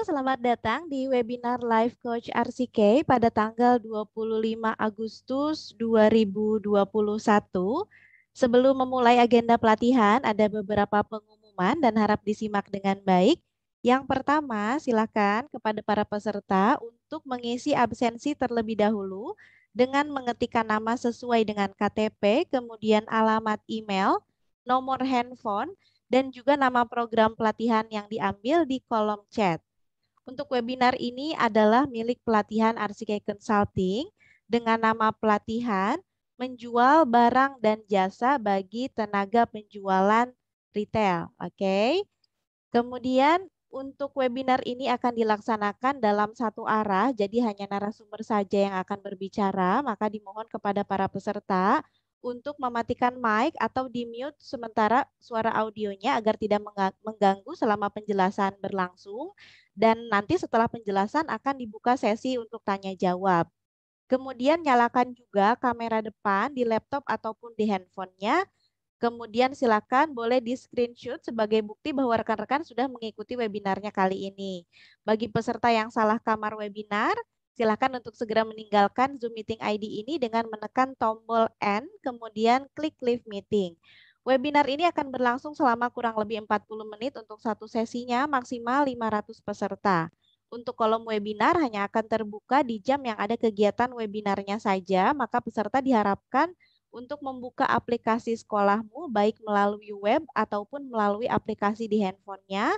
selamat datang di webinar Life Coach RCK pada tanggal 25 Agustus 2021. Sebelum memulai agenda pelatihan, ada beberapa pengumuman dan harap disimak dengan baik. Yang pertama, silakan kepada para peserta untuk mengisi absensi terlebih dahulu dengan mengetikkan nama sesuai dengan KTP, kemudian alamat email, nomor handphone, dan juga nama program pelatihan yang diambil di kolom chat. Untuk webinar ini adalah milik pelatihan RCK Consulting dengan nama pelatihan menjual barang dan jasa bagi tenaga penjualan retail. Oke. Kemudian untuk webinar ini akan dilaksanakan dalam satu arah, jadi hanya narasumber saja yang akan berbicara, maka dimohon kepada para peserta untuk mematikan mic atau di-mute sementara suara audionya agar tidak mengganggu selama penjelasan berlangsung. Dan nanti setelah penjelasan akan dibuka sesi untuk tanya jawab. Kemudian nyalakan juga kamera depan di laptop ataupun di handphonenya. Kemudian silakan boleh di screenshot sebagai bukti bahwa rekan-rekan sudah mengikuti webinarnya kali ini. Bagi peserta yang salah kamar webinar, silakan untuk segera meninggalkan Zoom Meeting ID ini dengan menekan tombol N, kemudian klik Leave Meeting. Webinar ini akan berlangsung selama kurang lebih 40 menit untuk satu sesinya, maksimal 500 peserta. Untuk kolom webinar hanya akan terbuka di jam yang ada kegiatan webinarnya saja, maka peserta diharapkan untuk membuka aplikasi sekolahmu baik melalui web ataupun melalui aplikasi di handphonenya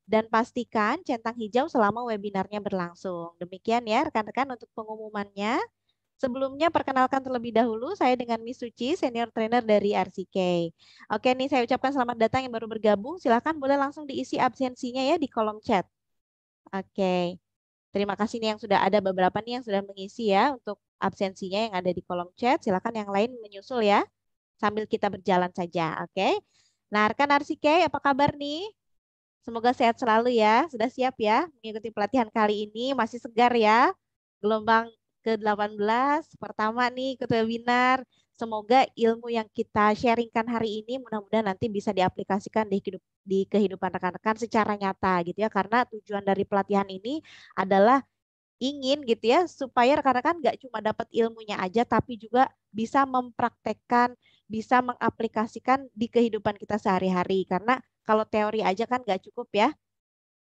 dan pastikan centang hijau selama webinarnya berlangsung. Demikian ya rekan-rekan untuk pengumumannya. Sebelumnya perkenalkan terlebih dahulu saya dengan Miss Suci, senior trainer dari RCK. Oke nih saya ucapkan selamat datang yang baru bergabung. Silakan boleh langsung diisi absensinya ya di kolom chat. Oke. Terima kasih nih yang sudah ada beberapa nih yang sudah mengisi ya untuk absensinya yang ada di kolom chat. Silakan yang lain menyusul ya sambil kita berjalan saja. Oke. Nah, rekan RCK apa kabar nih? Semoga sehat selalu ya. Sudah siap ya mengikuti pelatihan kali ini? Masih segar ya? Gelombang ke-18 pertama nih ikut webinar. Semoga ilmu yang kita sharingkan hari ini mudah-mudahan nanti bisa diaplikasikan di kehidupan rekan-rekan secara nyata gitu ya. Karena tujuan dari pelatihan ini adalah ingin gitu ya supaya rekan-rekan nggak cuma dapat ilmunya aja tapi juga bisa mempraktekkan, bisa mengaplikasikan di kehidupan kita sehari-hari. Karena kalau teori aja kan nggak cukup ya.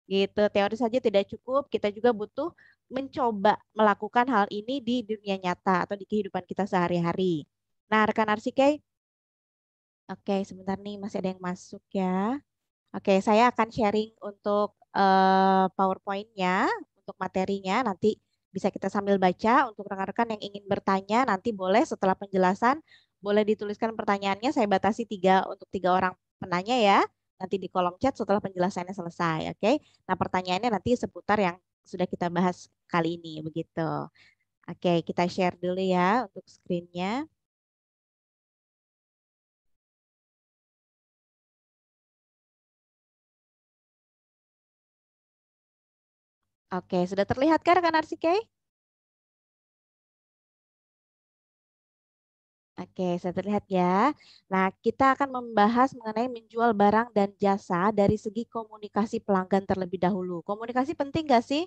Gitu, teori saja tidak cukup, kita juga butuh mencoba melakukan hal ini di dunia nyata atau di kehidupan kita sehari-hari. Nah, rekan Arsike, oke, sebentar nih masih ada yang masuk ya. Oke, saya akan sharing untuk PowerPoint-nya, untuk materinya. Nanti bisa kita sambil baca. Untuk rekan-rekan yang ingin bertanya, nanti boleh setelah penjelasan, boleh dituliskan pertanyaannya. Saya batasi untuk tiga orang penanya ya. Nanti di kolom chat setelah penjelasannya selesai. Oke, nah pertanyaannya nanti seputar yang sudah kita bahas kali ini. Begitu. Oke, kita share dulu ya untuk screen-nya. Oke, sudah terlihat kan rekan Arsike? Oke, saya terlihat ya. Nah, kita akan membahas mengenai menjual barang dan jasa dari segi komunikasi pelanggan terlebih dahulu. Komunikasi penting nggak sih?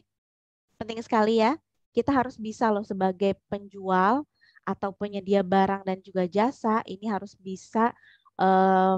Penting sekali ya. Kita harus bisa loh sebagai penjual atau penyedia barang dan juga jasa, ini harus bisa eh,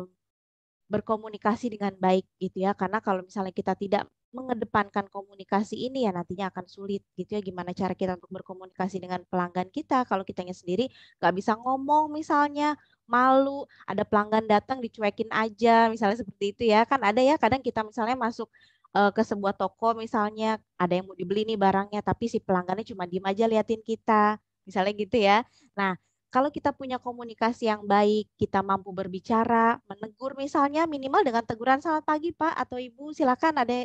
berkomunikasi dengan baik gitu ya. Karena kalau misalnya kita tidak mengedepankan komunikasi ini ya nantinya akan sulit gitu ya. Gimana cara kita untuk berkomunikasi dengan pelanggan kita kalau kitanya sendiri nggak bisa ngomong misalnya malu, ada pelanggan datang dicuekin aja misalnya seperti itu ya. Kan ada ya kadang kita misalnya masuk ke sebuah toko misalnya ada yang mau dibeli nih barangnya tapi si pelanggannya cuma diem aja liatin kita misalnya gitu ya. Nah, kalau kita punya komunikasi yang baik, kita mampu berbicara, menegur misalnya minimal dengan teguran selamat pagi Pak atau Ibu, silakan ada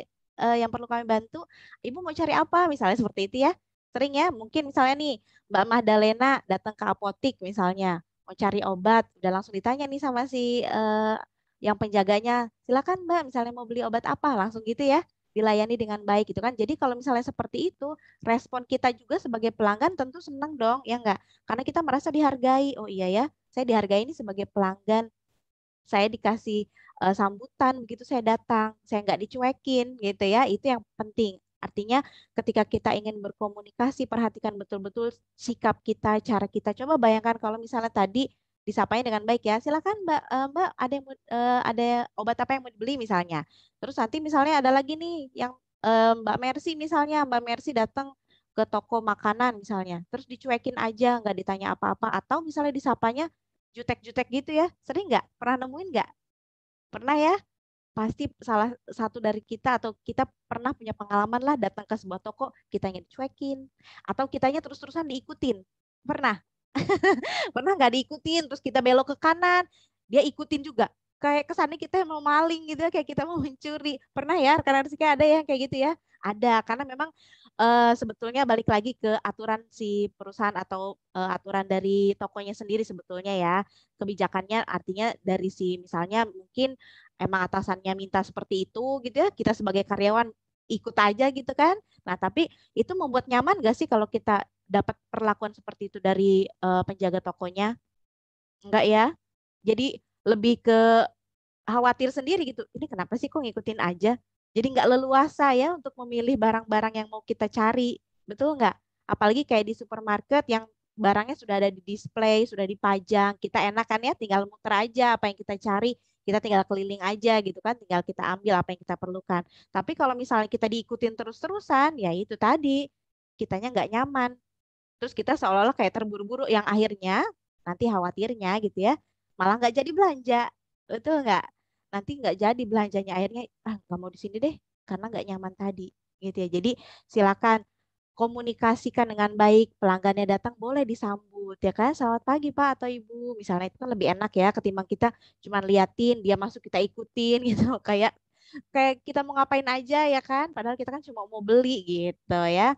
yang perlu kami bantu. Ibu mau cari apa? Misalnya seperti itu ya. Sering ya, mungkin misalnya nih Mbak Mahdalena datang ke apotik misalnya, mau cari obat, udah langsung ditanya nih sama si yang penjaganya, silakan Mbak misalnya mau beli obat apa, langsung gitu ya dilayani dengan baik gitu kan. Jadi kalau misalnya seperti itu, respon kita juga sebagai pelanggan tentu senang dong, ya enggak? Karena kita merasa dihargai. Oh iya ya, saya dihargai ini sebagai pelanggan. Saya dikasih sambutan begitu saya datang. Saya nggak dicuekin gitu ya. Itu yang penting. Artinya ketika kita ingin berkomunikasi, perhatikan betul-betul sikap kita, cara kita. Coba bayangkan kalau misalnya tadi disapanya dengan baik ya, silakan Mbak, Mbak ada yang ada obat apa yang mau dibeli misalnya. Terus nanti misalnya ada lagi nih yang Mbak Mercy misalnya, Mbak Mercy datang ke toko makanan misalnya, terus dicuekin aja, nggak ditanya apa-apa, atau misalnya disapanya jutek-jutek gitu ya, sering nggak? Pernah nemuin nggak? Pernah ya? Pasti salah satu dari kita atau kita pernah punya pengalaman lah datang ke sebuah toko, kitanya dicuekin, atau kitanya terus-terusan diikutin. Pernah? Pernah nggak diikutin, terus kita belok ke kanan, dia ikutin juga. Kayak kesannya kita mau maling gitu ya, kayak kita mau mencuri. Pernah ya, karena ada yang kayak gitu ya? Ada, karena memang sebetulnya balik lagi ke aturan si perusahaan atau aturan dari tokonya sendiri sebetulnya ya. Kebijakannya artinya dari si misalnya mungkin emang atasannya minta seperti itu gitu ya, kita sebagai karyawan ikut aja gitu kan. Nah, tapi itu membuat nyaman gak sih kalau kita dapat perlakuan seperti itu dari penjaga tokonya? Enggak ya. Jadi lebih ke khawatir sendiri gitu. Ini kenapa sih kok ngikutin aja? Jadi nggak leluasa ya untuk memilih barang-barang yang mau kita cari. Betul nggak? Apalagi kayak di supermarket yang barangnya sudah ada di display, sudah dipajang. Kita enak kan ya tinggal muter aja apa yang kita cari. Kita tinggal keliling aja gitu kan, tinggal kita ambil apa yang kita perlukan. Tapi kalau misalnya kita diikutin terus-terusan, ya itu tadi, kitanya nggak nyaman. Terus kita seolah-olah kayak terburu-buru yang akhirnya nanti khawatirnya gitu ya, malah nggak jadi belanja. Betul nggak? Nanti nggak jadi belanjanya akhirnya nggak mau di sini deh karena nggak nyaman tadi gitu ya. Jadi silakan komunikasikan dengan baik, pelanggannya datang boleh disambut ya kan. Selamat pagi Pak atau Ibu. Misalnya itu kan lebih enak ya ketimbang kita cuma liatin dia masuk kita ikutin gitu kayak kayak kita mau ngapain aja ya kan. Padahal kita kan cuma mau beli gitu ya.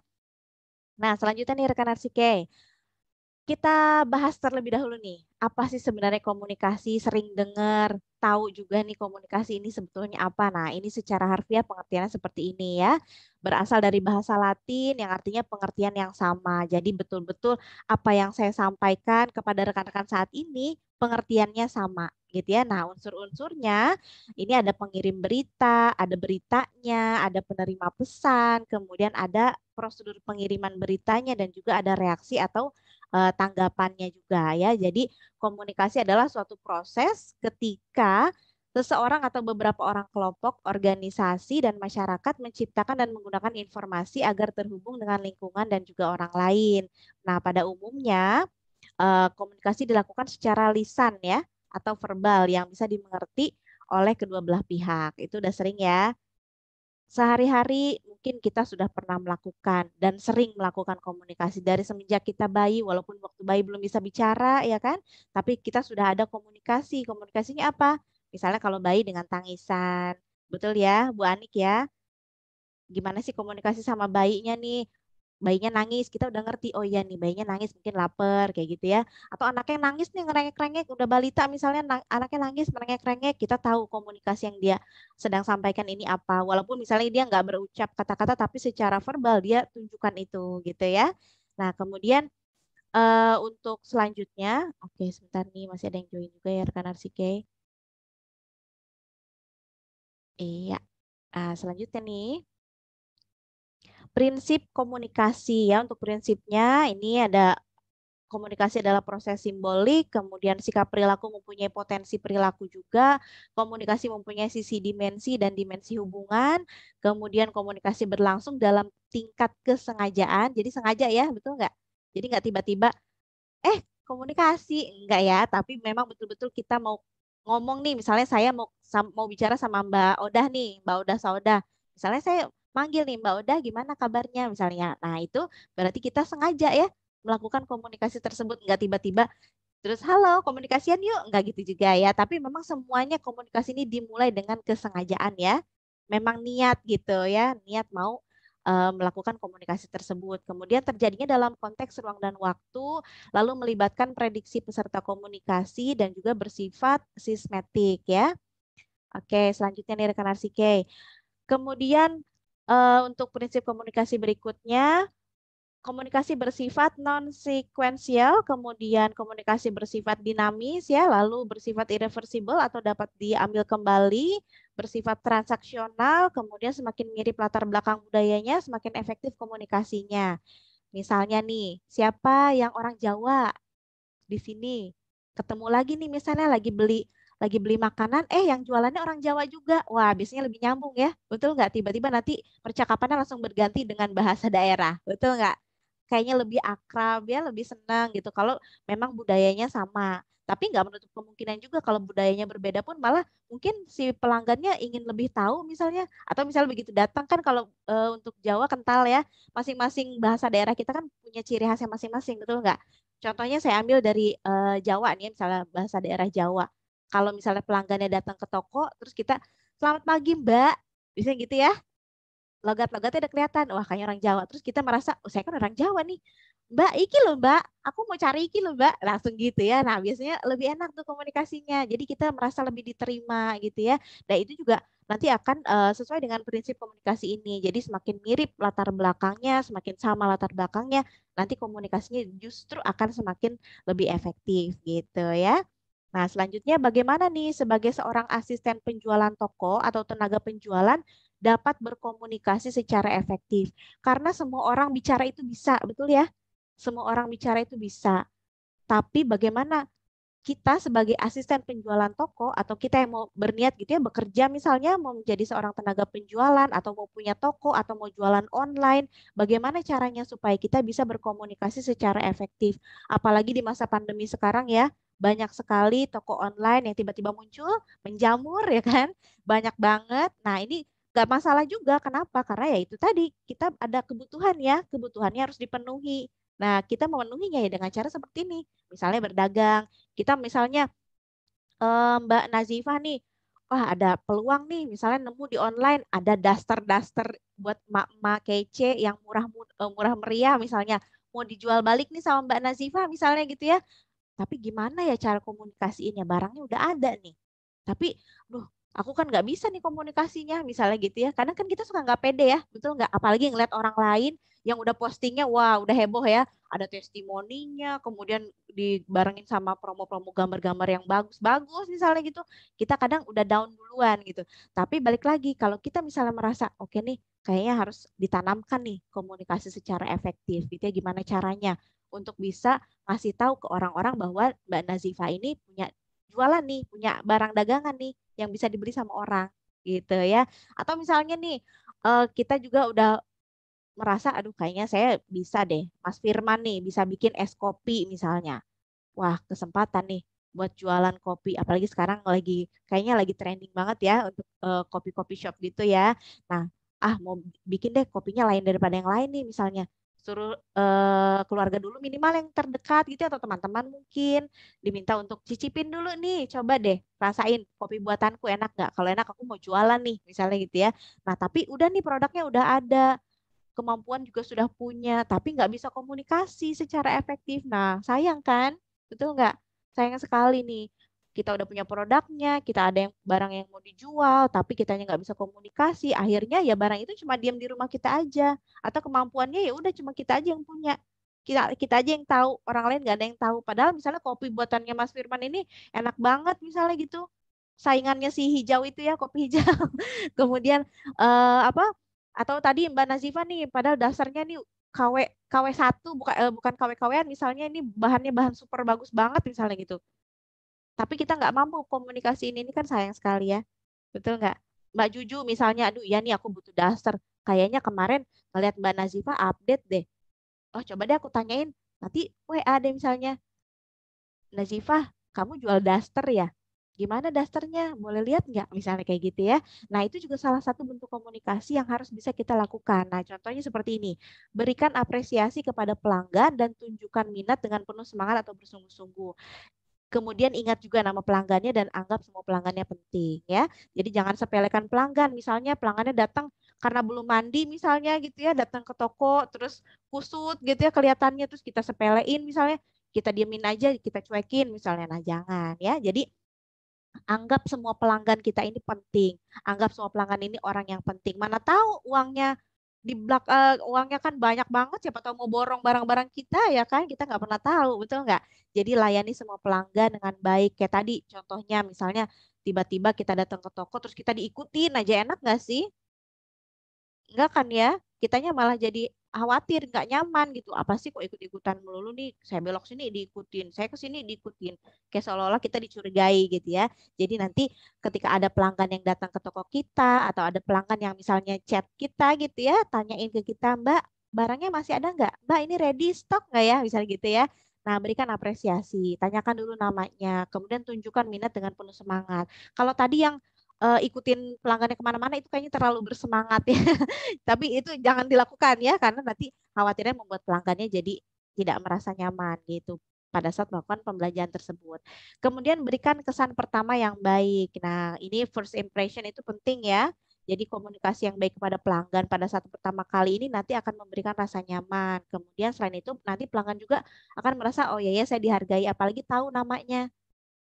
Nah, selanjutnya nih rekan Arsike. Kita bahas terlebih dahulu nih, apa sih sebenarnya komunikasi? Sering dengar, tahu juga nih komunikasi ini sebetulnya apa. Nah, ini secara harfiah pengertiannya seperti ini ya. Berasal dari bahasa Latin yang artinya pengertian yang sama. Jadi betul-betul apa yang saya sampaikan kepada rekan-rekan saat ini, pengertiannya sama gitu ya. Nah, unsur-unsurnya ini ada pengirim berita, ada beritanya, ada penerima pesan, kemudian ada prosedur pengiriman beritanya dan juga ada reaksi atau tanggapannya juga ya. Jadi komunikasi adalah suatu proses ketika seseorang atau beberapa orang kelompok, organisasi, dan masyarakat menciptakan dan menggunakan informasi agar terhubung dengan lingkungan dan juga orang lain. Nah, pada umumnya komunikasi dilakukan secara lisan ya atau verbal yang bisa dimengerti oleh kedua belah pihak. Itu udah sering ya. Sehari-hari mungkin kita sudah pernah melakukan dan sering melakukan komunikasi dari semenjak kita bayi, walaupun waktu bayi belum bisa bicara, ya kan? Tapi kita sudah ada komunikasi. Komunikasinya apa? Misalnya kalau bayi dengan tangisan. Betul ya, Bu Anik ya? Gimana sih komunikasi sama bayinya nih? Bayinya nangis, kita udah ngerti, oh iya nih bayinya nangis mungkin lapar kayak gitu ya. Atau anaknya nangis nih ngerengek-rengek, udah balita misalnya anaknya nangis merengek-rengek, kita tahu komunikasi yang dia sedang sampaikan ini apa. Walaupun misalnya dia nggak berucap kata-kata, tapi secara verbal dia tunjukkan itu gitu ya. Nah kemudian untuk selanjutnya, oke sebentar nih masih ada yang join juga ya rekan Arsike. Iya, selanjutnya nih. Prinsip komunikasi ya, untuk prinsipnya ini ada komunikasi adalah proses simbolik, kemudian sikap perilaku mempunyai potensi perilaku juga, komunikasi mempunyai sisi dimensi dan dimensi hubungan, kemudian komunikasi berlangsung dalam tingkat kesengajaan, jadi sengaja ya, betul nggak? Jadi nggak tiba-tiba, komunikasi, enggak ya, tapi memang betul-betul kita mau ngomong nih, misalnya saya mau bicara sama Mbak Odah nih, Mbak Odah Saudah, misalnya saya manggil nih Mbak Odah gimana kabarnya misalnya, nah itu berarti kita sengaja ya melakukan komunikasi tersebut, nggak tiba-tiba terus halo komunikasian yuk, nggak gitu juga ya. Tapi memang semuanya komunikasi ini dimulai dengan kesengajaan ya. Memang niat gitu ya, niat mau melakukan komunikasi tersebut. Kemudian terjadinya dalam konteks ruang dan waktu, lalu melibatkan prediksi peserta komunikasi dan juga bersifat sistematik ya. Oke, selanjutnya nih rekan Arsike. Kemudian untuk prinsip komunikasi berikutnya Komunikasi bersifat non-sekuensial, kemudian komunikasi bersifat dinamis ya, lalu bersifat irreversible atau dapat diambil kembali, bersifat transaksional, kemudian semakin mirip latar belakang budayanya, semakin efektif komunikasinya. Misalnya nih, siapa yang orang Jawa di sini? Ketemu lagi nih misalnya lagi beli makanan, yang jualannya orang Jawa juga. Wah, biasanya lebih nyambung ya. Betul nggak? Tiba-tiba nanti percakapannya langsung berganti dengan bahasa daerah. Betul nggak? Kayaknya lebih akrab ya, lebih senang gitu. Kalau memang budayanya sama. Tapi nggak menutup kemungkinan juga kalau budayanya berbeda pun malah mungkin si pelanggannya ingin lebih tahu misalnya. Atau misalnya begitu datang kan kalau untuk Jawa kental ya. Masing-masing bahasa daerah kita kan punya ciri khasnya masing-masing. Betul nggak? Contohnya saya ambil dari Jawa nih, misalnya bahasa daerah Jawa. Kalau misalnya pelanggannya datang ke toko, terus kita, selamat pagi Mbak, bisa gitu ya. Logat-logatnya udah kelihatan, wah kayaknya orang Jawa. Terus kita merasa, oh saya kan orang Jawa nih. Mbak, iki loh Mbak, aku mau cari iki loh Mbak. Langsung gitu ya. Nah biasanya lebih enak tuh komunikasinya. Jadi kita merasa lebih diterima gitu ya. Dan itu juga nanti akan sesuai dengan prinsip komunikasi ini. Jadi semakin mirip latar belakangnya, semakin sama latar belakangnya, nanti komunikasinya justru akan semakin lebih efektif gitu ya. Nah, selanjutnya bagaimana nih sebagai seorang asisten penjualan toko atau tenaga penjualan dapat berkomunikasi secara efektif? Karena semua orang bicara itu bisa, betul ya? Semua orang bicara itu bisa. Tapi bagaimana kita sebagai asisten penjualan toko atau kita yang mau berniat gitu ya bekerja misalnya mau menjadi seorang tenaga penjualan atau mau punya toko atau mau jualan online, bagaimana caranya supaya kita bisa berkomunikasi secara efektif. Apalagi di masa pandemi sekarang ya, banyak sekali toko online yang tiba-tiba muncul, menjamur ya kan, banyak banget. Nah ini nggak masalah juga, kenapa? Karena ya itu tadi, kita ada kebutuhan ya, kebutuhannya harus dipenuhi. Nah, kita memenuhinya ya dengan cara seperti ini. Misalnya berdagang, kita misalnya Mbak Nazifah nih, wah ada peluang nih, misalnya nemu di online ada daster-daster buat emak-emak kece yang murah meriah misalnya, mau dijual balik nih sama Mbak Nazifah misalnya gitu ya. Tapi gimana ya cara komunikasiinnya? Barangnya udah ada nih. Tapi, duh, aku kan nggak bisa nih komunikasinya, misalnya gitu ya. Kadang kan kita suka nggak pede ya, betul nggak? Apalagi ngeliat orang lain yang udah postingnya, wah udah heboh ya. Ada testimoninya, kemudian dibarengin sama promo-promo gambar-gambar yang bagus-bagus misalnya gitu. Kita kadang udah down duluan gitu. Tapi balik lagi, kalau kita misalnya merasa, oke nih, kayaknya harus ditanamkan nih komunikasi secara efektif. Gitu ya, gimana caranya untuk bisa ngasih tahu ke orang-orang bahwa Mbak Nazifa ini punya jualan nih, punya barang dagangan nih yang bisa dibeli sama orang gitu ya. Atau misalnya nih kita juga udah merasa aduh kayaknya saya bisa deh Mas Firman nih bisa bikin es kopi misalnya. Wah, kesempatan nih buat jualan kopi. Apalagi sekarang kayaknya lagi trending banget ya untuk kopi-kopi shop gitu ya. Nah, mau bikin deh kopinya lain daripada yang lain nih misalnya. Suruh keluarga dulu minimal yang terdekat gitu ya, atau teman-teman mungkin diminta untuk cicipin dulu nih. Coba deh rasain kopi buatanku enak nggak? Kalau enak aku mau jualan nih misalnya gitu ya. Nah, tapi udah nih produknya udah ada, kemampuan juga sudah punya, tapi nggak bisa komunikasi secara efektif. Nah, sayang kan? Betul nggak? Sayang sekali nih. Kita udah punya produknya, kita ada yang barang yang mau dijual, tapi kitanya nggak bisa komunikasi. Akhirnya ya barang itu cuma diam di rumah kita aja. Atau kemampuannya ya udah cuma kita aja yang punya. Kita aja yang tahu, orang lain nggak ada yang tahu. Padahal misalnya kopi buatannya Mas Firman ini enak banget misalnya gitu. Saingannya si hijau itu ya, kopi hijau. Kemudian apa? Atau tadi Mbak Nazifa nih, padahal dasarnya nih KW KW1 bukan KW-KWan misalnya ini bahannya bahan super bagus banget misalnya gitu. Tapi kita nggak mampu komunikasi ini kan sayang sekali ya. Betul nggak? Mbak Juju misalnya, aduh ya nih aku butuh daster. Kayaknya kemarin ngeliat Mbak Nazifa update deh. Oh coba deh aku tanyain. Nanti WA deh misalnya. Nazifah, kamu jual daster ya? Gimana dasternya? Boleh lihat nggak? Misalnya kayak gitu ya. Nah, itu juga salah satu bentuk komunikasi yang harus bisa kita lakukan. Nah, contohnya seperti ini. Berikan apresiasi kepada pelanggan dan tunjukkan minat dengan penuh semangat atau bersungguh-sungguh. Kemudian ingat juga nama pelanggannya dan anggap semua pelanggannya penting ya. Jadi jangan sepelekan pelanggan. Misalnya pelanggannya datang karena belum mandi misalnya gitu ya, datang ke toko terus kusut gitu ya kelihatannya, terus kita sepelein misalnya, kita diemin aja, kita cuekin misalnya. Nah, jangan ya. Jadi anggap semua pelanggan kita ini penting. Anggap semua pelanggan ini orang yang penting. Mana tahu uangnya di uangnya kan banyak banget, siapa tahu mau borong barang-barang kita ya kan, kita nggak pernah tahu, betul nggak? Jadi layani semua pelanggan dengan baik. Kayak tadi contohnya misalnya tiba-tiba kita datang ke toko terus kita diikutin aja, enak nggak sih? Enggak kan ya? Kitanya malah jadi khawatir, nggak nyaman gitu. Apa sih kok ikut-ikutan melulu nih? Saya belok sini diikutin, saya ke sini diikutin. Kayak seolah-olah kita dicurigai gitu ya. Jadi nanti ketika ada pelanggan yang datang ke toko kita atau ada pelanggan yang misalnya chat kita gitu ya, tanyain ke kita, Mbak, barangnya masih ada nggak? Mbak, ini ready stock nggak ya? Misalnya gitu ya. Nah, berikan apresiasi, tanyakan dulu namanya, kemudian tunjukkan minat dengan penuh semangat. Kalau tadi yang ikutin pelanggannya kemana-mana itu kayaknya terlalu bersemangat ya. Tapi itu jangan dilakukan ya, karena nanti khawatirnya membuat pelanggannya jadi tidak merasa nyaman gitu pada saat melakukan pembelajaran tersebut. Kemudian berikan kesan pertama yang baik. Nah, ini first impression itu penting ya. Jadi komunikasi yang baik kepada pelanggan pada saat pertama kali ini nanti akan memberikan rasa nyaman. Kemudian selain itu nanti pelanggan juga akan merasa oh ya ya saya dihargai apalagi tahu namanya.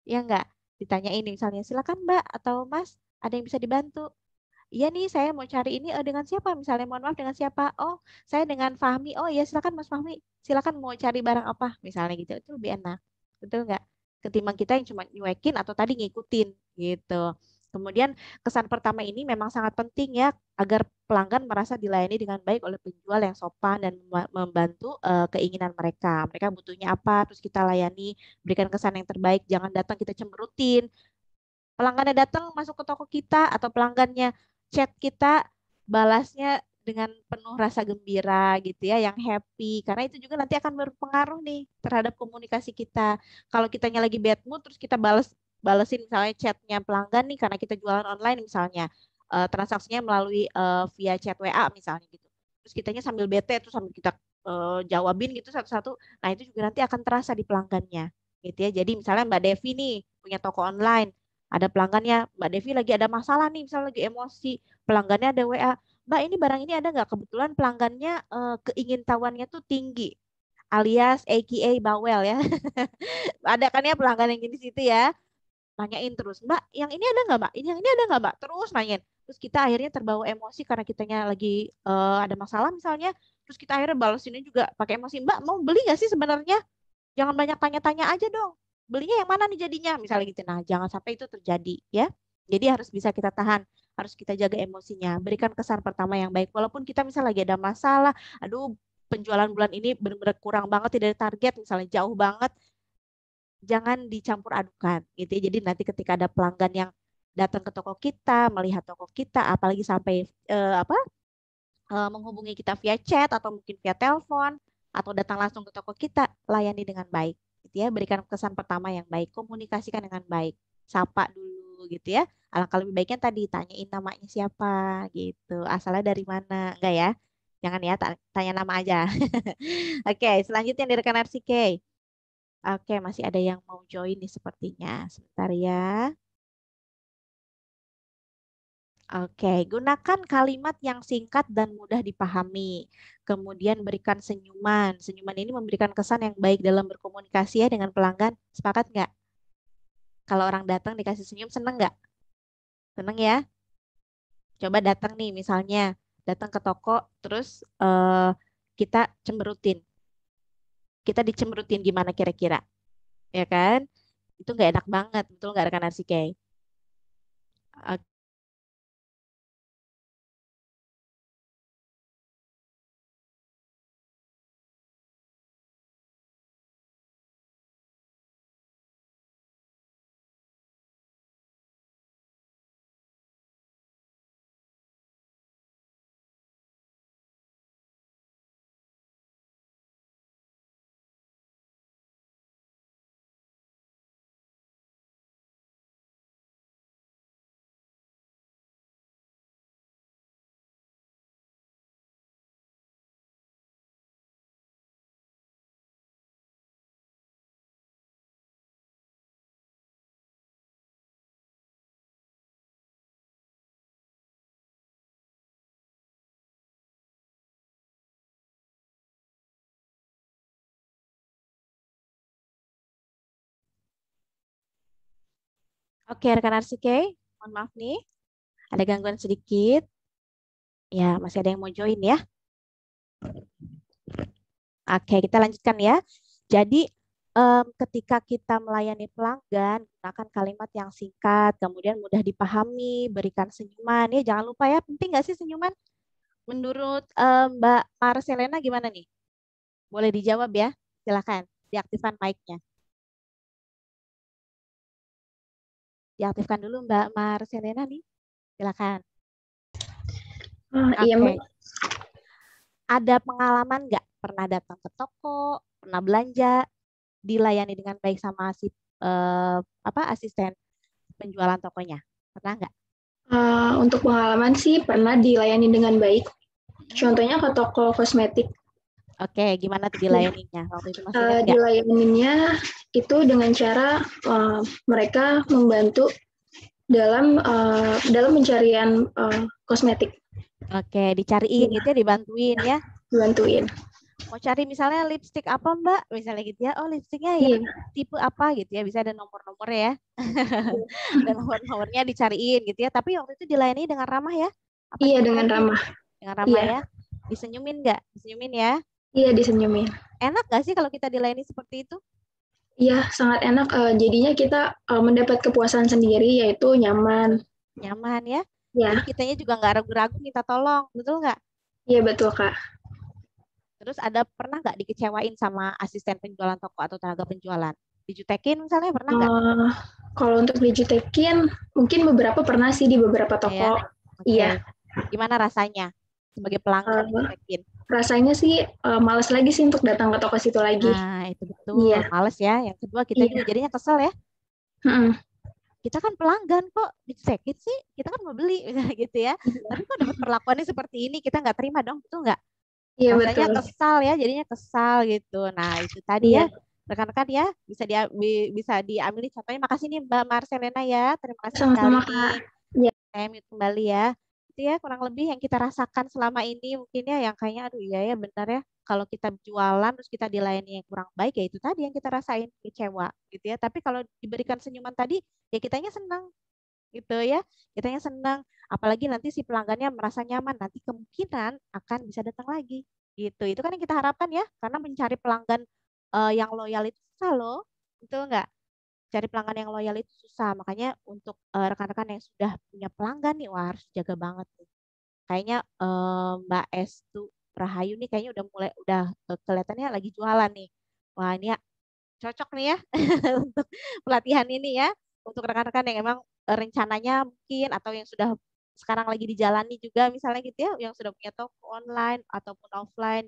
Ya enggak? Ditanyain misalnya silakan Mbak atau Mas ada yang bisa dibantu? Iya nih, saya mau cari ini dengan siapa? Misalnya, mohon maaf dengan siapa? Oh, saya dengan Fahmi. Oh iya, silakan Mas Fahmi. Silakan mau cari barang apa? Misalnya gitu. Itu lebih enak. Betul nggak? Ketimbang kita yang cuma nyuekin atau tadi ngikutin gitu. Kemudian kesan pertama ini memang sangat penting ya agar pelanggan merasa dilayani dengan baik oleh penjual yang sopan dan membantu keinginan mereka. Mereka butuhnya apa, terus kita layani, berikan kesan yang terbaik. Jangan datang kita cemberutin, pelanggannya datang masuk ke toko kita atau pelanggannya chat kita, balasnya dengan penuh rasa gembira gitu ya, yang happy. Karena itu juga nanti akan berpengaruh nih terhadap komunikasi kita. Kalau kitanya lagi bad mood terus kita balesin misalnya chatnya pelanggan nih karena kita jualan online misalnya, transaksinya melalui via chat WA misalnya gitu. Terus kitanya sambil bete terus sambil kita jawabin gitu satu-satu. Nah, itu juga nanti akan terasa di pelanggannya gitu ya. Jadi misalnya Mbak Devi nih punya toko online, ada pelanggannya, Mbak Devi lagi ada masalah nih, misalnya lagi emosi, pelanggannya ada WA, Mbak ini barang ini ada nggak? Kebetulan pelanggannya keingintahuannya tuh tinggi, alias AKA bawel ya. Ada kan ya pelanggan yang jenis itu ya, nanyain terus, Mbak yang ini ada nggak Mbak? Ini yang ini ada nggak Mbak? Terus nanyain. Terus kita akhirnya terbawa emosi karena kitanya lagi ada masalah misalnya, terus kita akhirnya balesinnya juga pakai emosi, Mbak mau beli nggak sih sebenarnya? Jangan banyak tanya-tanya aja dong. Belinya yang mana nih jadinya? Misalnya gitu. Nah, jangan sampai itu terjadi ya. Jadi harus bisa kita tahan, harus kita jaga emosinya. Berikan kesan pertama yang baik. Walaupun kita misalnya lagi ada masalah, aduh penjualan bulan ini benar-benar kurang banget tidak dari target, misalnya jauh banget, jangan dicampur adukan gitu ya. Jadi nanti ketika ada pelanggan yang datang ke toko kita, melihat toko kita, apalagi sampai apa menghubungi kita via chat atau mungkin via telepon atau datang langsung ke toko kita, layani dengan baik gitu ya, berikan kesan pertama yang baik, komunikasikan dengan baik, sapa dulu gitu ya. Alangkah lebih baiknya tadi tanyain namanya siapa gitu, asalnya dari mana, enggak ya, jangan ya tanya nama aja. Oke, selanjutnya dari rekan RCK. Oke, masih ada yang mau join nih sepertinya, sebentar ya. Oke, gunakan kalimat yang singkat dan mudah dipahami. Kemudian berikan senyuman. Senyuman ini memberikan kesan yang baik dalam berkomunikasi ya dengan pelanggan. Sepakat nggak? Kalau orang datang dikasih senyum, seneng nggak? Seneng ya? Coba datang nih misalnya, datang ke toko, terus kita cemberutin. Kita dicemberutin gimana kira-kira? Ya kan? Itu nggak enak banget, betul nggak rekan Arsike? Oke, rekan Arsike, mohon maaf nih, ada gangguan sedikit. Ya, masih ada yang mau join ya? Oke, kita lanjutkan ya. Jadi, ketika kita melayani pelanggan, gunakan kalimat yang singkat, kemudian mudah dipahami, berikan senyuman. Ya, jangan lupa ya, penting nggak sih senyuman? Menurut Mbak Marcelena gimana nih? Boleh dijawab ya? Silakan, diaktifkan mic-nya. Diaktifkan dulu Mbak Marcelena nih. Silakan. Iya Oke. Mbak. Ada pengalaman nggak pernah datang ke toko, pernah belanja, dilayani dengan baik sama si asisten penjualan tokonya? Pernah nggak? Untuk pengalaman sih pernah dilayani dengan baik. Mm-mm. Contohnya ke toko kosmetik. Oke, gimana tuh Ya, dilayaninya? Waktu itu masih ingat nggak? dilayaninnya itu dengan cara mereka membantu dalam pencarian kosmetik. Oke, dicariin gitu Ya, ya, dibantuin ya. dibantuin. Mau cari misalnya lipstick apa Mbak? Misalnya gitu ya. Oh, lipstiknya yang Iya, tipe apa gitu ya. Bisa ada nomor-nomornya ya. Dan nomor-nomornya dicariin gitu ya. Tapi waktu itu dilayani dengan ramah ya. Apa iya dengan dicuekin? ramah. Dengan ramah Iya, ya. Disenyumin nggak? Disenyumin ya. iya disenyumin. Enak nggak sih kalau kita dilayani seperti itu? Iya, sangat enak. Jadinya kita mendapat kepuasan sendiri, yaitu nyaman. Nyaman ya. Jadi Ya, kitanya juga nggak ragu-ragu minta tolong. Betul nggak? iya betul Kak. Terus ada pernah nggak dikecewain sama asisten penjualan toko atau tenaga penjualan? Dijutekin misalnya pernah nggak? Uh, Kalau untuk dijutekin, mungkin beberapa pernah sih di beberapa Ya. toko. Oke. Iya, Gimana rasanya sebagai pelanggan uh, dijutekin? rasanya sih males lagi sih untuk datang ke toko situ lagi. Nah, itu betul. Iya, Males ya. Yang kedua kita juga iya. jadinya kesel ya. Mm-mm. Kita kan pelanggan kok dicekin sih. Kita kan mau beli misalnya gitu ya. Tapi kok dapat perlakuannya seperti ini kita nggak terima dong. Betul nggak? Iya Rasanya betul. kesal ya. Jadinya kesal gitu. Nah, itu tadi ya. Iya, Rekan-rekan ya bisa diambil contohnya. Makasih nih Mbak Marcelena ya. Terima kasih sekali sama-sama nih. Kak. Iya, Saya mute kembali ya. Itu ya kurang lebih yang kita rasakan selama ini mungkin ya yang kayaknya aduh iya ya benar ya. Kalau kita jualan terus kita dilayani yang kurang baik ya itu tadi yang kita rasain kecewa gitu ya. Tapi kalau diberikan senyuman tadi ya kitanya senang gitu ya. Kitanya senang apalagi nanti si pelanggannya merasa nyaman nanti kemungkinan akan bisa datang lagi gitu. Itu kan yang kita harapkan ya karena mencari pelanggan yang loyal itu susah loh. Betul nggak? Cari pelanggan yang loyal itu susah. Makanya untuk rekan-rekan yang sudah punya pelanggan nih, wah harus jaga banget nih. Kayaknya Mbak Estu Rahayu nih kayaknya udah mulai kelihatannya lagi jualan nih. Wah ini ya cocok nih ya untuk pelatihan ini ya. Untuk rekan-rekan yang emang rencananya mungkin atau yang sudah sekarang lagi dijalani juga misalnya gitu ya, yang sudah punya toko online ataupun offline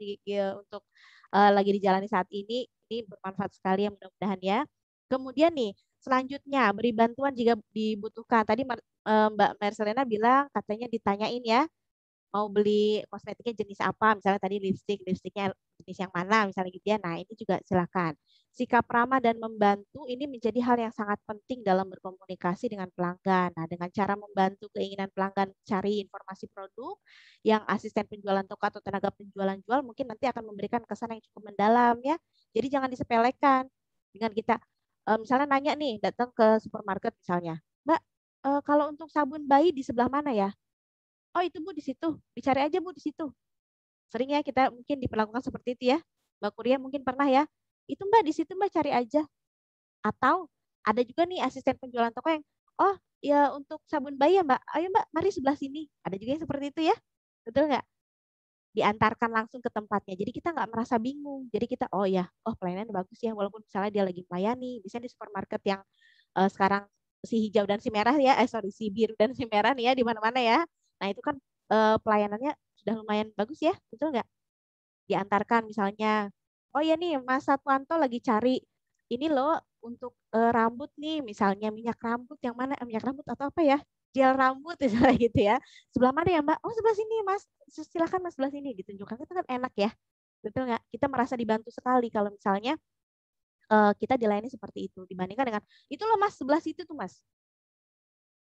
untuk lagi dijalani saat ini bermanfaat sekali ya mudah-mudahan ya. Kemudian nih, selanjutnya beri bantuan jika dibutuhkan. Tadi Mbak Marcelena bilang katanya ditanyain ya, mau beli kosmetiknya jenis apa, misalnya tadi lipstiknya jenis yang mana, misalnya gitu ya. Nah, ini juga silakan. Sikap ramah dan membantu ini menjadi hal yang sangat penting dalam berkomunikasi dengan pelanggan. Nah, dengan cara membantu keinginan pelanggan cari informasi produk yang asisten penjualan toko atau tenaga penjualan jual mungkin nanti akan memberikan kesan yang cukup mendalam ya. Jadi jangan disepelekan. Dengan kita misalnya nanya nih, datang ke supermarket misalnya, Mbak, kalau untuk sabun bayi di sebelah mana ya? Oh itu Bu di situ, dicari aja Bu di situ. Sering ya kita mungkin diperlakukan seperti itu ya. Mbak Kuria mungkin pernah ya. Itu Mbak di situ Mbak cari aja. Atau ada juga nih asisten penjualan toko yang, oh ya untuk sabun bayi ya Mbak, ayo Mbak mari sebelah sini. Ada juga yang seperti itu ya. Betul nggak? Diantarkan langsung ke tempatnya. Jadi kita nggak merasa bingung. Jadi kita, oh ya, oh pelayanan bagus ya. Walaupun misalnya dia lagi melayani, bisa di supermarket yang sekarang si hijau dan si merah ya, sorry si biru dan si merah nih ya di mana-mana ya. Nah itu kan pelayanannya sudah lumayan bagus ya, betul nggak? Diantarkan misalnya, oh ya nih Mas Satwanto lagi cari ini loh untuk rambut nih, misalnya minyak rambut yang mana, minyak rambut atau apa ya, gel rambut misalnya gitu ya. Sebelah mana ya Mbak? Oh sebelah sini Mas, silakan Mas sebelah sini ditunjukkan. Itu kan enak ya, betul nggak? Kita merasa dibantu sekali kalau misalnya kita dilayani seperti itu dibandingkan dengan itu loh Mas sebelah situ tuh Mas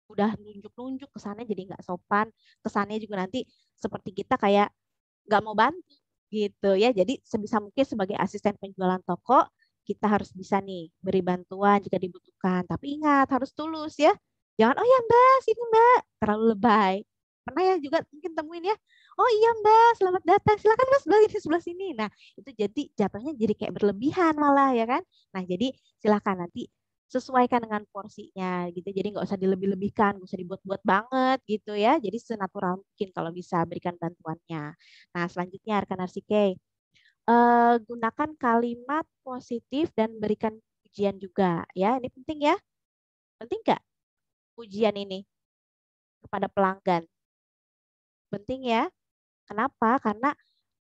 udah nunjuk-nunjuk kesannya jadi nggak sopan, kesannya juga nanti seperti kita kayak nggak mau bantu gitu ya. Jadi sebisa mungkin sebagai asisten penjualan toko kita harus bisa nih beri bantuan jika dibutuhkan. Tapi ingat harus tulus ya. Jangan oh ya Mbak, sini Mbak, terlalu lebay. Pernah ya juga mungkin temuin ya, oh iya Mbak, selamat datang, silakan Mas sebelah sini. Nah, itu jadi jatuhnya jadi kayak berlebihan malah ya kan. Nah, jadi silakan nanti sesuaikan dengan porsinya gitu. Jadi nggak usah dilebih-lebihkan, nggak usah dibuat-buat banget gitu ya. Jadi senatural mungkin kalau bisa berikan bantuannya. Nah, selanjutnya rekan Arsike, gunakan kalimat positif dan berikan pujian juga ya. Ini penting ya. Penting nggak pujian ini kepada pelanggan? Penting ya. Kenapa? Karena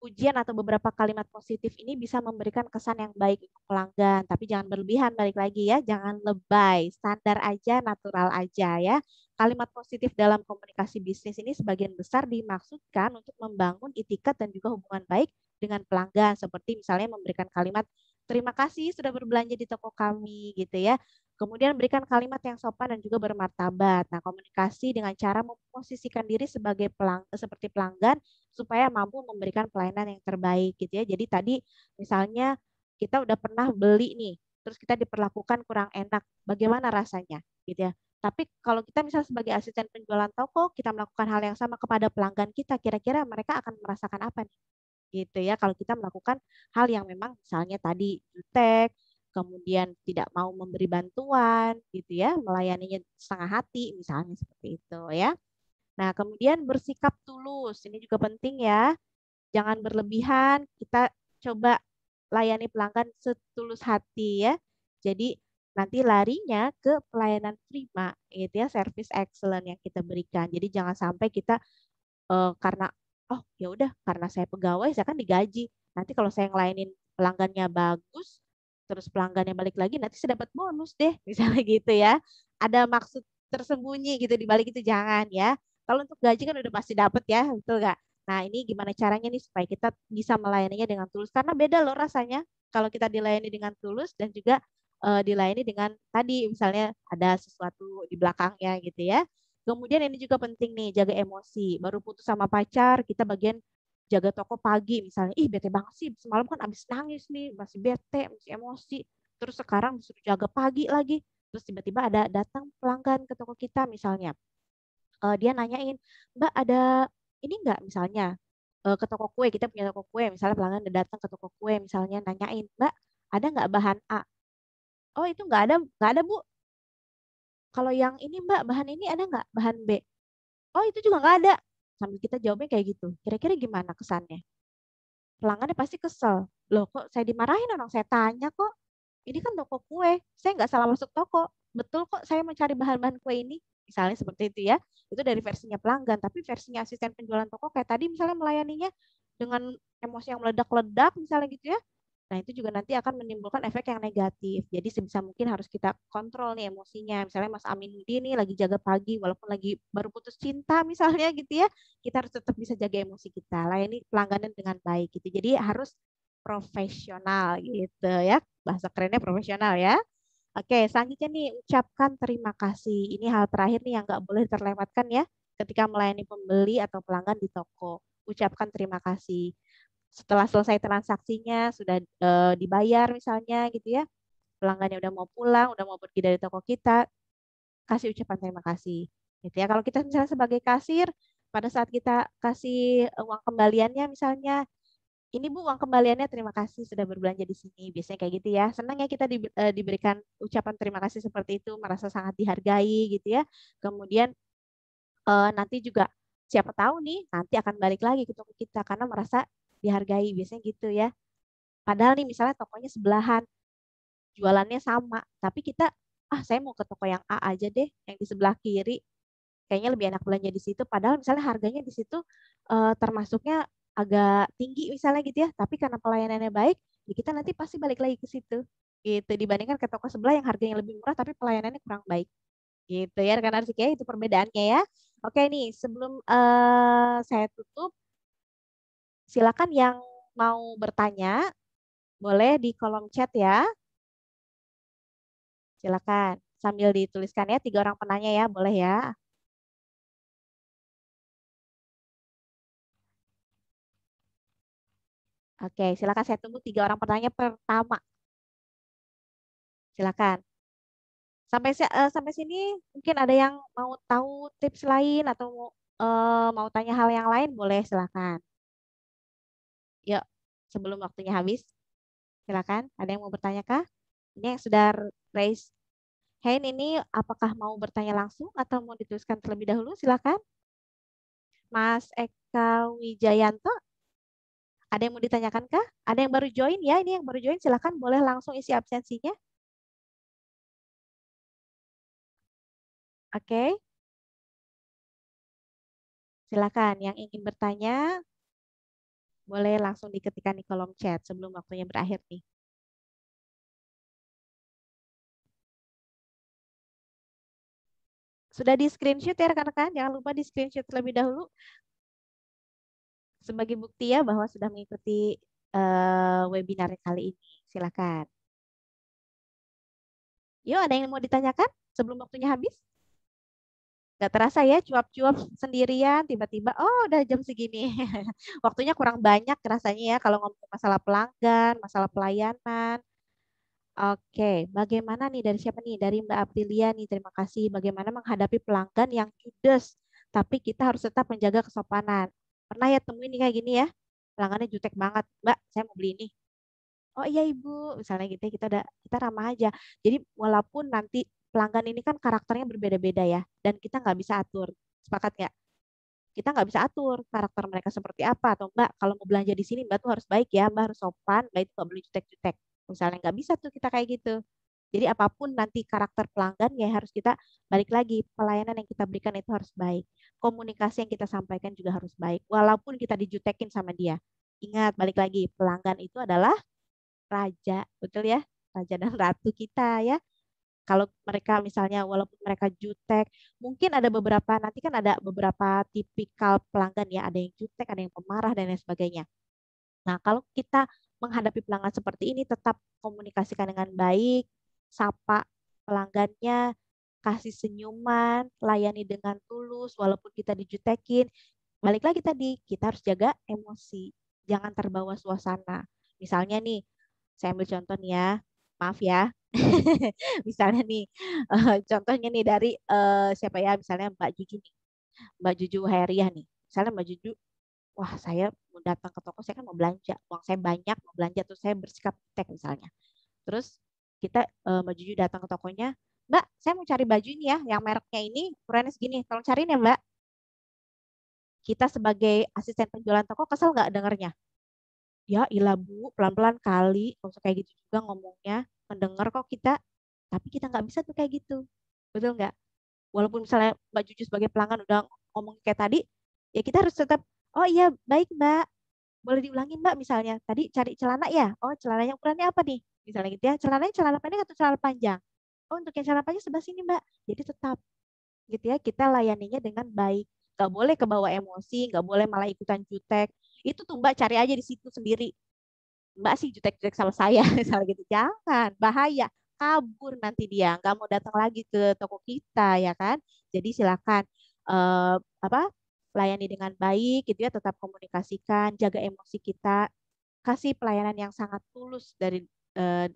pujian atau beberapa kalimat positif ini bisa memberikan kesan yang baik untuk pelanggan, tapi jangan berlebihan, balik lagi ya, jangan lebay, standar aja, natural aja ya. Kalimat positif dalam komunikasi bisnis ini sebagian besar dimaksudkan untuk membangun itikat dan juga hubungan baik dengan pelanggan, seperti misalnya memberikan kalimat terima kasih sudah berbelanja di toko kami gitu ya. Kemudian berikan kalimat yang sopan dan juga bermartabat. Nah, komunikasi dengan cara memposisikan diri sebagai seperti pelanggan supaya mampu memberikan pelayanan yang terbaik gitu ya. Jadi tadi misalnya kita udah pernah beli nih, terus kita diperlakukan kurang enak, bagaimana rasanya gitu ya. Tapi kalau kita misalnya sebagai asisten penjualan toko, kita melakukan hal yang sama kepada pelanggan kita, kira-kira mereka akan merasakan apa nih? Gitu ya. Kalau kita melakukan hal yang memang misalnya tadi jutek, kemudian tidak mau memberi bantuan gitu ya, melayaninya setengah hati misalnya seperti itu ya. Nah, kemudian bersikap tulus. Ini juga penting ya. Jangan berlebihan. Kita coba layani pelanggan setulus hati ya. Jadi nanti larinya ke pelayanan prima, gitu ya, service excellent yang kita berikan. Jadi jangan sampai kita karena oh ya udah karena saya pegawai saya kan digaji. Nanti kalau saya ngelayanin pelanggannya bagus, terus pelanggannya balik lagi nanti saya dapat bonus deh, misalnya gitu ya. Ada maksud tersembunyi gitu di balik itu jangan ya. Kalau untuk gaji kan udah pasti dapat ya, betul nggak? Nah ini gimana caranya nih supaya kita bisa melayaninya dengan tulus karena beda loh rasanya kalau kita dilayani dengan tulus dan juga dilayani dengan tadi misalnya ada sesuatu di belakangnya gitu ya. Kemudian ini juga penting nih, jaga emosi. Baru putus sama pacar, kita bagian jaga toko pagi misalnya. Ih, bete banget sih. Semalam kan abis nangis nih, masih bete, masih emosi. Terus sekarang disuruh jaga pagi lagi. Terus tiba-tiba ada datang pelanggan ke toko kita misalnya. Dia nanyain, Mbak ada ini enggak misalnya ke toko kue, kita punya toko kue. Misalnya pelanggan udah datang ke toko kue misalnya nanyain, Mbak ada nggak bahan A? Oh itu nggak ada Bu. Kalau yang ini Mbak, bahan ini ada nggak? Bahan B? Oh itu juga nggak ada. Sambil kita jawabnya kayak gitu. Kira-kira gimana kesannya? Pelanggannya pasti kesel. Loh kok saya dimarahin orang saya tanya kok. Ini kan toko kue. Saya nggak salah masuk toko. Betul kok saya mencari bahan-bahan kue ini. Misalnya seperti itu ya. Itu dari versinya pelanggan. Tapi versinya asisten penjualan toko kayak tadi misalnya melayaninya dengan emosi yang meledak-ledak misalnya gitu ya. Nah, itu juga nanti akan menimbulkan efek yang negatif. Jadi sebisa mungkin harus kita kontrol nih emosinya. Misalnya Mas Amin ini lagi jaga pagi, walaupun lagi baru putus cinta misalnya gitu ya, kita harus tetap bisa jaga emosi kita. Layani pelanggan dengan baik gitu. Jadi harus profesional gitu ya. Bahasa kerennya profesional ya. Oke, selanjutnya nih ucapkan terima kasih. Ini hal terakhir nih yang nggak boleh terlewatkan ya ketika melayani pembeli atau pelanggan di toko. Ucapkan terima kasih setelah selesai transaksinya sudah dibayar misalnya gitu ya, pelanggannya udah mau pulang, udah mau pergi dari toko kita, kasih ucapan terima kasih gitu ya. Kalau kita misalnya sebagai kasir pada saat kita kasih uang kembaliannya misalnya, ini Bu uang kembaliannya, terima kasih sudah berbelanja di sini, biasanya kayak gitu ya. Senang ya kita diberikan ucapan terima kasih seperti itu, merasa sangat dihargai gitu ya. Kemudian nanti juga siapa tahu nih nanti akan balik lagi ke toko kita karena merasa dihargai, biasanya gitu ya. Padahal nih misalnya tokonya sebelahan, jualannya sama, tapi kita saya mau ke toko yang A aja deh, yang di sebelah kiri. Kayaknya lebih enak belanja di situ. Padahal misalnya harganya di situ termasuknya agak tinggi misalnya gitu ya, tapi karena pelayanannya baik, ya kita nanti pasti balik lagi ke situ. Gitu dibandingkan ke toko sebelah yang harganya lebih murah tapi pelayanannya kurang baik. Gitu ya rekan Arsik ya, itu perbedaannya ya. Oke nih, sebelum saya tutup, silakan yang mau bertanya boleh di kolom chat ya. Silakan sambil dituliskan ya 3 orang penanya ya, boleh ya. Oke, silakan saya tunggu 3 orang penanya pertama. Silakan. Sampai sini mungkin ada yang mau tahu tips lain atau mau tanya hal yang lain boleh silakan. Yuk, sebelum waktunya habis, silakan. Ada yang mau bertanya kah? Ini yang sudah raise hand ini apakah mau bertanya langsung atau mau dituliskan terlebih dahulu? Silakan. Mas Eka Wijayanto, ada yang mau ditanyakan kah? Ada yang baru join ya? Ini yang baru join silakan boleh langsung isi absensinya. Oke, silakan. Yang ingin bertanya boleh langsung diketikkan di kolom chat sebelum waktunya berakhir nih. Sudah di screenshot ya rekan-rekan? Jangan lupa di screenshot terlebih dahulu sebagai bukti ya bahwa sudah mengikuti webinar kali ini. Silakan. Yuk, ada yang mau ditanyakan sebelum waktunya habis? Gak terasa ya, cuap-cuap sendirian, tiba-tiba, oh udah jam segini. Waktunya kurang banyak rasanya ya kalau ngomong masalah pelanggan, masalah pelayanan. Oke, bagaimana nih dari siapa nih? Dari Mbak Aprilia nih, terima kasih. Bagaimana menghadapi pelanggan yang judes, tapi kita harus tetap menjaga kesopanan. Pernah ya temuin nih kayak gini ya? Pelanggannya jutek banget. Mbak, saya mau beli ini. Oh iya Ibu, misalnya gitu ya, kita ramah aja. Jadi walaupun nanti pelanggan ini kan karakternya berbeda-beda ya, dan kita nggak bisa atur. Sepakat nggak? Kita nggak bisa atur karakter mereka seperti apa. Atau Mbak, kalau mau belanja di sini Mbak tuh harus baik ya, Mbak harus sopan, Mbak itu nggak boleh jutek-jutek. Misalnya nggak bisa tuh kita kayak gitu. Jadi apapun nanti karakter pelanggan ya harus kita balik lagi. Pelayanan yang kita berikan itu harus baik. Komunikasi yang kita sampaikan juga harus baik. Walaupun kita dijutekin sama dia. Ingat, balik lagi, pelanggan itu adalah raja, betul ya? Raja dan ratu kita ya. Kalau mereka misalnya walaupun mereka jutek, mungkin ada beberapa nanti kan ada beberapa tipikal pelanggan ya, ada yang jutek, ada yang pemarah dan lain sebagainya. Nah, kalau kita menghadapi pelanggan seperti ini tetap komunikasikan dengan baik, sapa pelanggannya, kasih senyuman, layani dengan tulus walaupun kita dijutekin. Balik lagi tadi, kita harus jaga emosi, jangan terbawa suasana. Misalnya nih, saya ambil contoh nih ya, maaf ya. Misalnya nih, contohnya nih dari siapa ya, misalnya Mbak Juju nih, Mbak Juju Hairiah nih. Misalnya Mbak Juju, wah saya mau datang ke toko, saya kan mau belanja, uang saya banyak, mau belanja tuh saya bersikap tek misalnya. Terus kita Mbak Juju datang ke tokonya, Mbak, saya mau cari baju ini ya, yang mereknya ini ukurannya segini, tolong cariin ya Mbak. Kita sebagai asisten penjualan toko kesel nggak dengarnya? Ya ilah Bu, pelan-pelan kali, nggak usah kayak gitu juga ngomongnya, mendengar kok kita, tapi kita nggak bisa tuh kayak gitu, betul nggak? Walaupun misalnya Mbak Juju sebagai pelanggan udah ngomong kayak tadi, ya kita harus tetap, oh iya baik Mbak, boleh diulangin Mbak misalnya, tadi cari celana ya, oh celananya ukurannya apa nih? Misalnya gitu ya, celananya celana pendek atau celana panjang? Oh untuk yang celana panjang sebelah sini Mbak, jadi tetap gitu ya kita layaninya dengan baik, nggak boleh kebawa emosi, nggak boleh malah ikutan jutek. Itu tuh Mbak cari aja di situ sendiri. Mbak sih jutek-jutek sama saya misalnya gitu, jangan, bahaya, kabur nanti dia nggak mau datang lagi ke toko kita ya kan. Jadi silakan eh, apa layani dengan baik gitu ya, tetap komunikasikan, jaga emosi kita, kasih pelayanan yang sangat tulus dari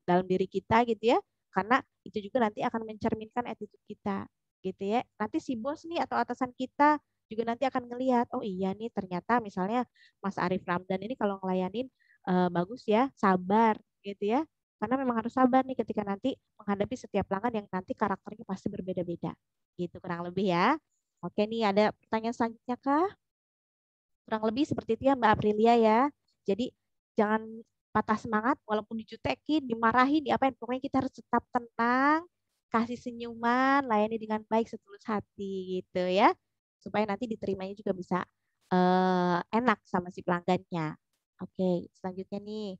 dalam diri kita gitu ya, karena itu juga nanti akan mencerminkan attitude kita gitu ya. Nanti si bos nih atau atasan kita juga nanti akan ngelihat, oh iya nih ternyata misalnya Mas Arif Ramdan ini kalau ngelayanin bagus ya, sabar gitu ya. Karena memang harus sabar nih ketika nanti menghadapi setiap pelanggan yang nanti karakternya pasti berbeda-beda. Gitu kurang lebih ya. Oke nih ada pertanyaan selanjutnya kah? Kurang lebih seperti itu ya Mbak Aprilia ya. Jadi jangan patah semangat walaupun dijutekin, dimarahin, diapain. Pokoknya kita harus tetap tenang, kasih senyuman, layani dengan baik setulus hati gitu ya. Supaya nanti diterimanya juga bisa enak sama si pelanggannya. Oke, selanjutnya nih.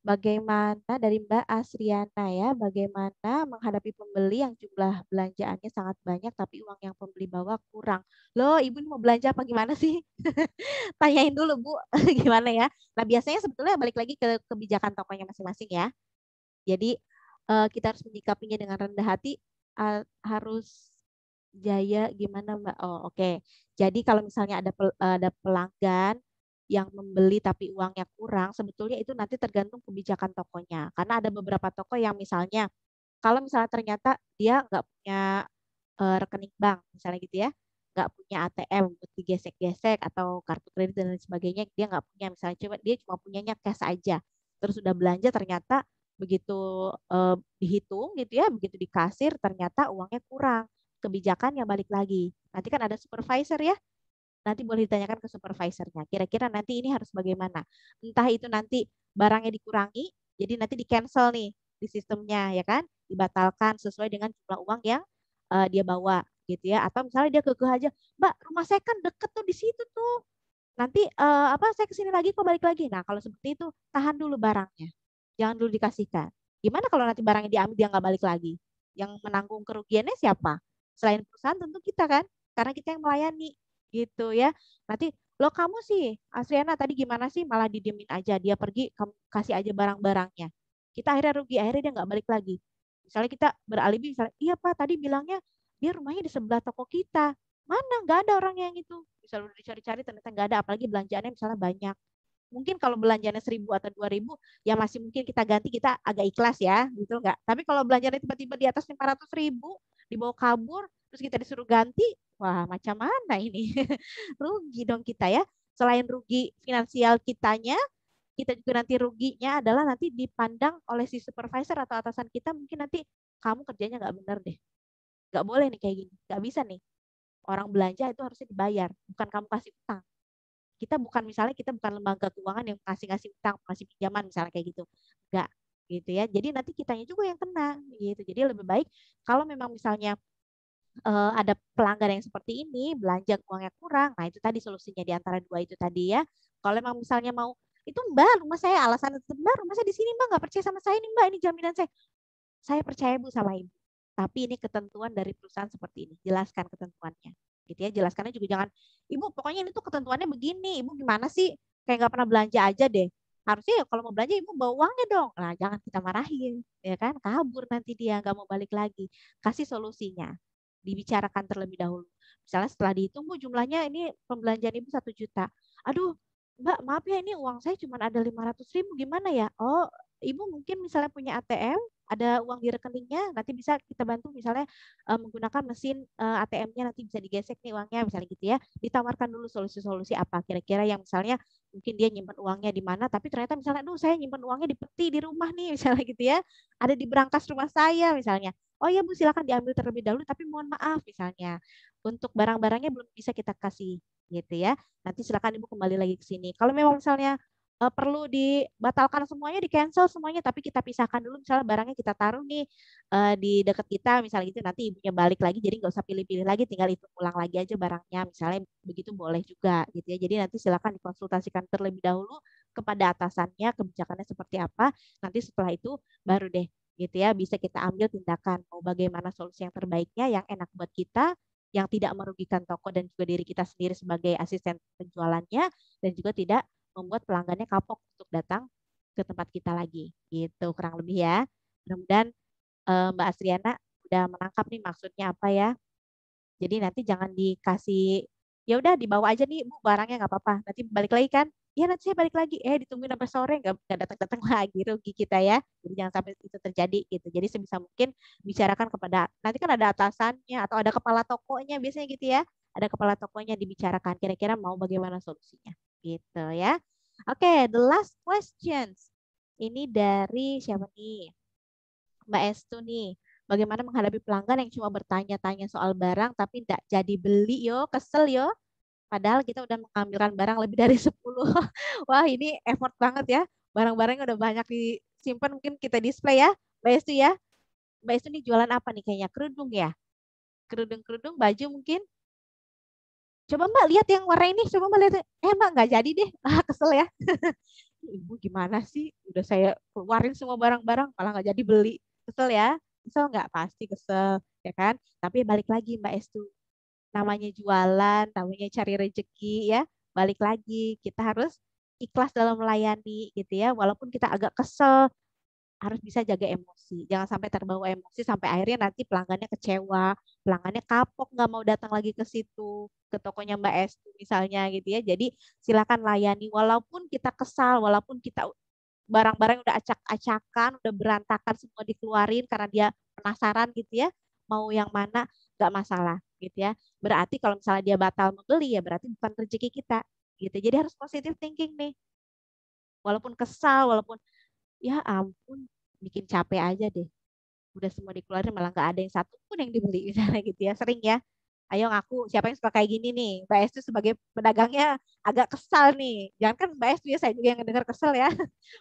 Bagaimana dari Mbak Asriana ya, bagaimana menghadapi pembeli yang jumlah belanjaannya sangat banyak tapi uang yang pembeli bawa kurang. Loh, Ibu ini mau belanja apa gimana sih? Tanyain dulu Bu, gimana ya. Nah, biasanya sebetulnya balik lagi ke kebijakan tokonya masing-masing ya. Jadi kita harus menyikapinya dengan rendah hati, harus jaya gimana Mbak? Oh, oke. Jadi kalau misalnya ada pelanggan yang membeli tapi uangnya kurang, sebetulnya itu nanti tergantung kebijakan tokonya. Karena ada beberapa toko yang misalnya, kalau misalnya ternyata dia nggak punya rekening bank, misalnya gitu ya, nggak punya ATM buat digesek-gesek atau kartu kredit dan lain sebagainya, dia nggak punya misalnya, coba dia cuma punyanya cash aja, terus udah belanja ternyata begitu dihitung gitu ya, begitu di kasir ternyata uangnya kurang, kebijakan yang balik lagi. Nanti kan ada supervisor ya, nanti boleh ditanyakan ke supervisornya. Kira-kira nanti ini harus bagaimana? Entah itu nanti barangnya dikurangi, jadi nanti di cancel nih di sistemnya ya kan, dibatalkan sesuai dengan jumlah uang yang dia bawa gitu ya. Atau misalnya dia kekeh aja, Mbak, rumah saya kan deket tuh di situ tuh. Nanti apa saya kesini lagi kok balik lagi. Nah kalau seperti itu tahan dulu barangnya, jangan dulu dikasihkan. Gimana kalau nanti barangnya diambil dia nggak balik lagi? Yang menanggung kerugiannya siapa? Selain perusahaan tentu kita kan, karena kita yang melayani gitu ya. Nanti lo kamu sih, Asriana tadi gimana sih malah didiemin aja, dia pergi kamu kasih aja barang-barangnya. Kita akhirnya rugi, akhirnya dia nggak balik lagi. Misalnya kita beralibi, misalnya, iya Pak tadi bilangnya dia rumahnya di sebelah toko kita. Mana nggak ada orang yang itu. Misalnya udah dicari-cari ternyata nggak ada, apalagi belanjaannya misalnya banyak. Mungkin kalau belanjanya 1.000 atau 2.000 ya masih mungkin kita ganti, kita agak ikhlas ya gitu nggak. Tapi kalau belanjanya tiba-tiba di atas 500.000 dibawa kabur terus kita disuruh ganti, wah macam mana ini? Rugi dong kita ya. Selain rugi finansial kitanya, kita juga nanti ruginya adalah nanti dipandang oleh si supervisor atau atasan kita, mungkin nanti kamu kerjanya nggak benar deh, nggak boleh nih kayak gini, nggak bisa nih, orang belanja itu harusnya dibayar, bukan kamu kasih utang. Kita bukan, misalnya kita bukan lembaga keuangan yang ngasih-ngasih utang, ngasih pinjaman misalnya kayak gitu. Enggak gitu ya. Jadi nanti kitanya juga yang kena gitu. Jadi lebih baik kalau memang misalnya ada pelanggan yang seperti ini, belanja uangnya kurang. Nah, itu tadi solusinya di antara dua itu tadi ya. Kalau memang misalnya mau itu Mbak, rumah saya alasan itu Mbak, rumah saya di sini Mbak, nggak percaya sama saya nih Mbak, ini jaminan saya. Saya percaya Bu sama Ibu. Tapi ini ketentuan dari perusahaan seperti ini. Jelaskan ketentuannya. Gitu ya, jelaskannya juga jangan, Ibu pokoknya ini tuh ketentuannya begini. Ibu gimana sih? Kayak nggak pernah belanja aja deh. Harusnya ya kalau mau belanja Ibu bawa uangnya dong. Nah, jangan kita marahin, ya kan? Kabur nanti dia nggak mau balik lagi. Kasih solusinya. Dibicarakan terlebih dahulu. Misalnya setelah dihitung, Bu jumlahnya ini pembelanjaan Ibu 1 juta. Aduh, Mbak, maaf ya ini uang saya cuma ada 500.000, gimana ya? Oh, Ibu mungkin misalnya punya ATM, ada uang di rekeningnya, nanti bisa kita bantu misalnya menggunakan mesin ATM-nya, nanti bisa digesek nih uangnya, misalnya gitu ya. Ditawarkan dulu solusi-solusi apa kira-kira yang misalnya mungkin dia nyimpan uangnya di mana, tapi ternyata misalnya, aduh saya nyimpan uangnya di peti di rumah nih, misalnya gitu ya. Ada di berangkas rumah saya misalnya. Oh ya Bu, silakan diambil terlebih dahulu, tapi mohon maaf misalnya untuk barang-barangnya belum bisa kita kasih gitu ya. Nanti silakan Ibu kembali lagi ke sini. Kalau memang misalnya perlu dibatalkan semuanya, di cancel semuanya, tapi kita pisahkan dulu, misalnya barangnya kita taruh nih di dekat kita, misalnya gitu, nanti ibunya balik lagi, jadi nggak usah pilih-pilih lagi, tinggal itu ulang lagi aja barangnya, misalnya begitu boleh juga gitu ya. Jadi nanti silakan dikonsultasikan terlebih dahulu kepada atasannya kebijakannya seperti apa, nanti setelah itu baru deh gitu ya bisa kita ambil tindakan mau bagaimana solusi yang terbaiknya yang enak buat kita, yang tidak merugikan toko dan juga diri kita sendiri sebagai asisten penjualannya, dan juga tidak membuat pelanggannya kapok untuk datang ke tempat kita lagi. Gitu kurang lebih ya. Mudah-mudahan Mbak Asriana udah menangkap nih maksudnya apa ya. Jadi nanti jangan dikasih, ya udah dibawa aja nih Bu barangnya nggak apa-apa. Nanti balik lagi kan? Ya nanti saya balik lagi. Ditungguin sampai sore nggak datang-datang lagi, rugi kita ya. Jadi jangan sampai itu terjadi gitu. Jadi sebisa mungkin bicarakan kepada, nanti kan ada atasannya atau ada kepala tokonya biasanya gitu ya. Ada kepala tokonya, dibicarakan kira-kira mau bagaimana solusinya gitu ya. Oke, the last questions. Ini dari siapa nih? Mbak Estu nih. Bagaimana menghadapi pelanggan yang cuma bertanya-tanya soal barang tapi tidak jadi beli yo, kesel yo. Padahal kita udah mengambilkan barang lebih dari 10. Wah, ini effort banget ya. Barang-barang udah banyak disimpan, mungkin kita display ya. Mbak Estu ya. Mbak Estu nih jualan apa nih kayaknya? Kerudung ya? Kerudung-kerudung, baju mungkin? Coba Mbak lihat yang warna ini, coba Mbak lihat. Mbak nggak jadi deh. Kesel ya. Ibu gimana sih? Udah saya keluarin semua barang-barang, malah nggak jadi beli. Kesel ya? Kesel nggak? Pasti kesel, ya kan? Tapi balik lagi Mbak Estu, namanya jualan, namanya cari rezeki ya. Balik lagi, kita harus ikhlas dalam melayani gitu ya. Walaupun kita agak kesel, harus bisa jaga emosi. Jangan sampai terbawa emosi sampai akhirnya nanti pelanggannya kecewa, pelanggannya kapok nggak mau datang lagi ke situ, ke tokonya Mbak Estu misalnya gitu ya. Jadi silakan layani walaupun kita kesal, walaupun kita barang-barang udah acak-acakan, udah berantakan semua dikeluarin karena dia penasaran gitu ya, mau yang mana nggak masalah. gitu ya. Berarti kalau misalnya dia batal membeli ya berarti bukan rezeki kita gitu. Jadi harus positive thinking nih. Walaupun kesal, walaupun ya ampun bikin capek aja deh. Udah semua dikeluarin malah nggak ada yang satu pun yang dibeli misalnya gitu ya. Sering ya. Ayo ngaku siapa yang suka kayak gini nih. Mbak Estu sebagai pedagangnya agak kesal nih. Jangan kan Mbak Estu ya, saya juga yang dengar kesel ya.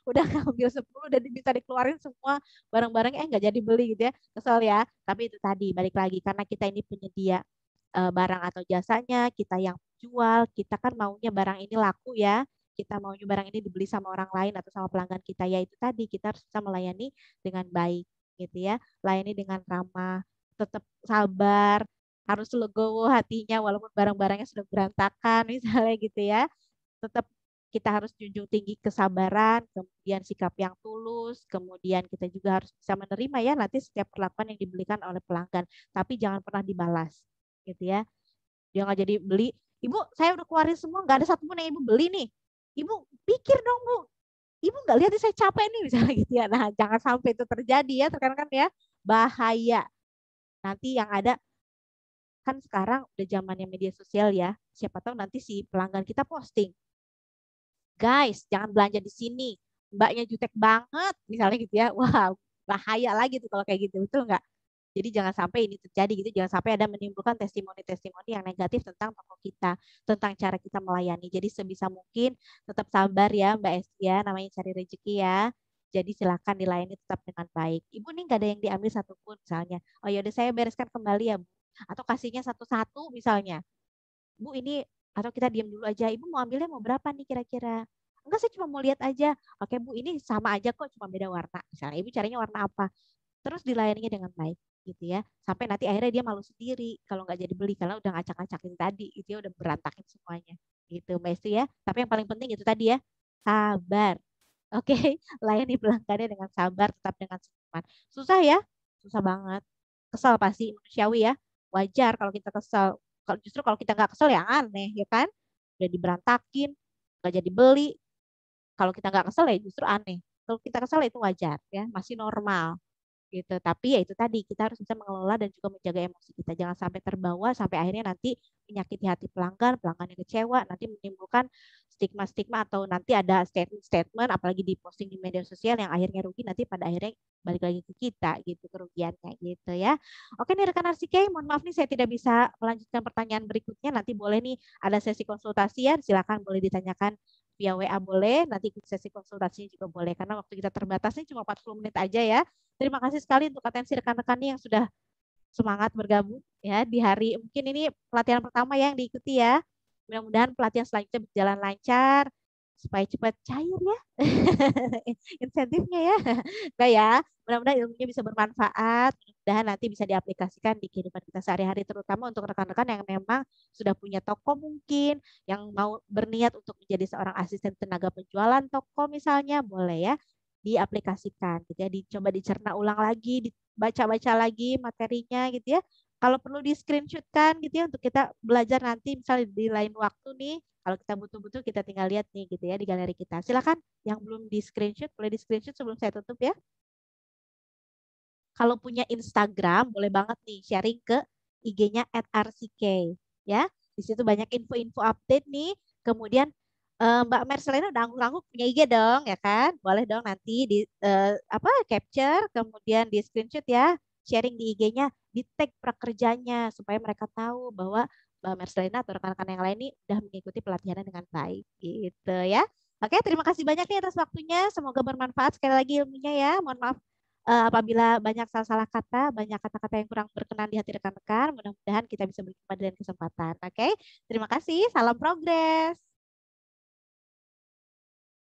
Udah ngambil 10 dan bisa dikeluarin semua barang-barangnya nggak jadi beli gitu ya. Kesel ya. Tapi itu tadi balik lagi karena kita ini penyedia barang atau jasanya, kita yang jual, kita kan maunya barang ini laku ya. Kita maunya barang ini dibeli sama orang lain atau sama pelanggan kita. Ya itu tadi kita harus bisa melayani dengan baik gitu ya. Layani dengan ramah, tetap sabar, harus legowo hatinya walaupun barang-barangnya sudah berantakan misalnya gitu ya. Tetap kita harus junjung tinggi kesabaran, kemudian sikap yang tulus, kemudian kita juga harus bisa menerima ya nanti setiap perlakuan yang diberikan oleh pelanggan, tapi jangan pernah dibalas gitu ya. Dia nggak jadi beli, ibu saya udah keluarin semua nggak ada satupun yang ibu beli nih, ibu pikir dong bu, ibu nggak lihat saya capek nih misalnya gitu ya. Nah jangan sampai itu terjadi ya, terkadang kan ya bahaya nanti yang ada kan sekarang udah zamannya media sosial ya, siapa tahu nanti si pelanggan kita posting, guys jangan belanja di sini, mbaknya jutek banget misalnya gitu ya. Wah bahaya lagi tuh kalau kayak gitu, betul nggak? Jadi jangan sampai ini terjadi gitu, jangan sampai ada menimbulkan testimoni-testimoni yang negatif tentang toko kita, tentang cara kita melayani. Jadi sebisa mungkin tetap sabar ya Mbak Esti ya, namanya cari rezeki ya. Jadi silakan dilayani tetap dengan baik. Ibu nih nggak ada yang diambil satupun misalnya. Oh ya udah saya bereskan kembali ya Bu. Atau kasihnya satu-satu misalnya. Bu ini atau kita diam dulu aja. Ibu mau ambilnya mau berapa nih kira-kira? Enggak saya cuma mau lihat aja. Oke Bu ini sama aja kok cuma beda warna. Misalnya Ibu caranya warna apa? Terus dilayaninya dengan baik gitu ya, sampai nanti akhirnya dia malu sendiri kalau nggak jadi beli karena udah ngacak-ngacakin tadi gitu ya, udah berantakin semuanya gitu Mbak Esti ya. Tapi yang paling penting itu tadi ya, sabar. Oke. Layani pelanggannya dengan sabar, tetap dengan senyuman. Susah ya, susah banget, kesal pasti manusiawi ya, wajar kalau kita kesal. Kalau justru kalau kita nggak kesel ya aneh ya kan, udah diberantakin nggak jadi beli. Kalau kita nggak kesel ya justru aneh, kalau kita kesel ya itu wajar ya, masih normal gitu. Tapi ya itu tadi kita harus bisa mengelola dan juga menjaga emosi kita. Jangan sampai terbawa sampai akhirnya nanti menyakiti hati pelanggan, pelanggan yang kecewa, nanti menimbulkan stigma-stigma atau nanti ada statement-statement apalagi diposting di media sosial yang akhirnya rugi nanti pada akhirnya balik lagi ke kita gitu kerugiannya gitu ya. Oke nih rekan Arsike, mohon maaf nih saya tidak bisa melanjutkan pertanyaan berikutnya. Nanti boleh nih ada sesi konsultasi ya, silakan boleh ditanyakan via WA boleh, nanti sesi konsultasinya juga boleh karena waktu kita terbatas nih cuma 40 menit aja ya. Terima kasih sekali untuk atensi rekan-rekannya yang sudah semangat bergabung ya di hari mungkin ini pelatihan pertama yang diikuti ya. Mudah-mudahan pelatihan selanjutnya berjalan lancar supaya cepat cair ya insentifnya ya. Enggak ya. Mudah-mudahan ilmunya bisa bermanfaat. Mudah-mudahan nanti bisa diaplikasikan di kehidupan kita sehari-hari terutama untuk rekan-rekan yang memang sudah punya toko mungkin yang mau berniat untuk menjadi seorang asisten tenaga penjualan toko misalnya boleh ya diaplikasikan gitu ya, dicoba dicerna ulang lagi, dibaca-baca lagi materinya gitu ya. Kalau perlu di screenshot kan gitu ya untuk kita belajar nanti misalnya di lain waktu nih. Kalau kita butuh-butuh kita tinggal lihat nih gitu ya di galeri kita. Silakan yang belum di screenshot boleh di screenshot sebelum saya tutup ya. Kalau punya Instagram boleh banget nih sharing ke IG-nya @rck ya. Di situ banyak info-info update nih. Kemudian Mbak Mercelina udah angguk-angguk punya IG dong ya kan? Boleh dong nanti di apa capture kemudian di screenshot ya, sharing di IG-nya, di tag prakerjanya supaya mereka tahu bahwa Mbak Mercelina atau rekan-rekan yang lain ini udah mengikuti pelatihan dengan baik gitu ya. Oke, terima kasih banyak nih atas waktunya. Semoga bermanfaat sekali lagi ilmunya ya. Mohon maaf apabila banyak salah-salah kata, banyak kata-kata yang kurang berkenan di hati rekan-rekan. Mudah-mudahan kita bisa berjumpa di lain kesempatan. Oke, terima kasih. Salam progres.